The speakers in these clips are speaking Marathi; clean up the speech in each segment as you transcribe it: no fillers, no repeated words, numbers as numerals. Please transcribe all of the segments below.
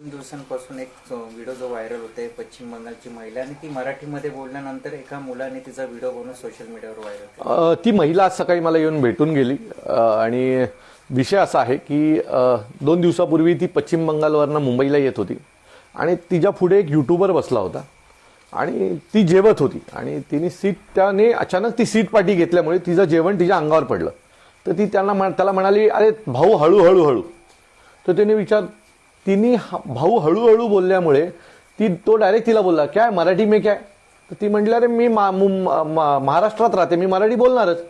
2 दिवसांपासून एक व्हिडिओ जो व्हायरल होते पश्चिम बंगालची महिला आणि ती मराठीमध्ये बोलल्यानंतर एका मुलाने तिचा व्हिडिओ बनवून सोशल मीडियावर व्हायरल केला। ती महिला आज सकाळी मला येऊन भेटून गेली आणि विषय असा आहे की 2 दिवसापूर्वी ती पश्चिम बंगालवरनं मुंबईला येत होती आणि तिच्या पुढे एक यूट्यूबर बसला होता आणि ती जेवत होती आणि त्याने अचानक ती सीट पाठी घेतल्यामुळे तिचं जेवण तिच्या अंगावर पडलं। तर ती त्याला म्हणाली, अरे भाऊ हळूहळू हळू। तर तिने भाऊ हळूहळू बोलल्यामुळे तो डायरेक्ट तिला बोलला, क्या मराठी में क्या? तर ती म्हटली, अरे मी महाराष्ट्रात राहते, मी मराठी बोलणारच।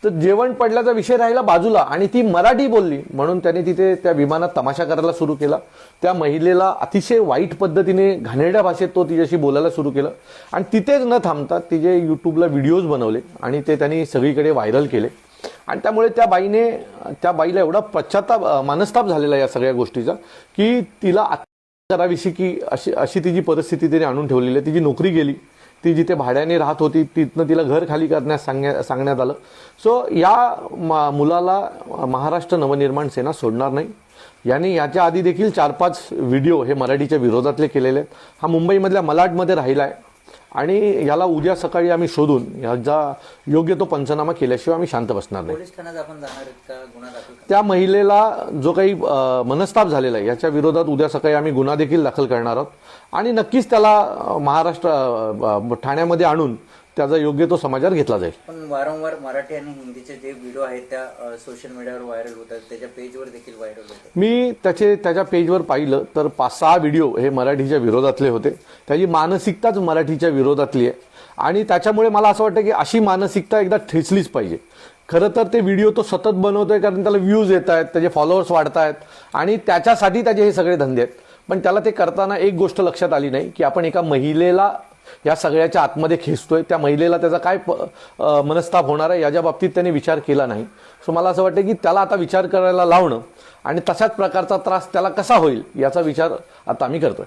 तर जेवण पडल्याचा विषय राहिला बाजूला आणि ती मराठी बोलली म्हणून त्याने तिथे त्या विमानात तमाशा करायला सुरू केला। त्या महिलेला अतिशय वाईट पद्धतीने घाणेरड्या भाषेत तो तिच्याशी बोलायला सुरू केलं आणि तिथेच न थांबता तिचे यूट्यूबला व्हिडिओज बनवले आणि ते त्यांनी सगळीकडे व्हायरल केले आणि त्यामुळे त्या बाईला एवढा मनस्ताप झालेला या सगळ्या गोष्टीचा की तिला करावीशी की अशी तिची परिस्थिती तिने आणून ठेवलेली आहे। तिची नोकरी गेली, ती जिथे भाड्याने राहत होती तिथनं तिला घर खाली करण्यास सांगण्यात आलं। सो या मुलाला महाराष्ट्र नवनिर्माण सेना सोडणार नाही। याने याच्या आधी देखील 4-5 व्हिडिओ हे मराठीच्या विरोधातले केलेले आहेत। हा मुंबईमधल्या मलाडमध्ये राहिला आहे आणि याला उद्या सकाळी आम्ही शोधून याचा योग्य तो पंचनामा केल्याशिवाय आम्ही शांत बसणार नाही। पोलीस ठाण्यात आपण जाणार आहेत का? गुन्हा दाखल? त्या महिलेला जो काही मनस्ताप झालेला आहे याच्या विरोधात उद्या सकाळी आम्ही गुन्हा देखील दाखल करणार आहोत आणि नक्कीच त्याला महाराष्ट्र ठाण्यामध्ये आणून त्याचा योग्य तो समाचार घेतला जाईल। पण वारंवार मराठी आणि हिंदीचे जे व्हिडिओ आहेत त्या सोशल मीडियावर व्हायरल होतात, त्याच्या पेजवर देखील व्हायरल होतात। मी त्याच्या पेजवर पाहिलं तर 5-6 व्हिडिओ हे मराठीच्या विरोधातले होते। त्याची मानसिकताच मराठीच्या विरोधातली आहे आणि त्याच्यामुळे मला असं वाटतं की अशी मानसिकता एकदा ठेचलीच पाहिजे। खरं तर ते व्हिडिओ तो सतत बनवतोय कारण त्याला व्ह्यूज येत आहेत, त्याचे फॉलोअर्स वाढत आहेत आणि त्याच्यासाठी त्याचे हे सगळे धंदे आहेत। पण त्याला ते करताना एक गोष्ट लक्षात आली नाही की आपण एका महिलेला या सगळ्याच्या आतमध्ये खेचतोय, त्या महिलेला त्याचा काय मनस्ताप होणार आहे याच्या बाबतीत त्याने विचार केला नाही। सो मला असं वाटतं की त्याला आता विचार करायला लावणं आणि तशाच प्रकारचा त्रास त्याला कसा होईल याचा विचार आता आम्ही करतोय।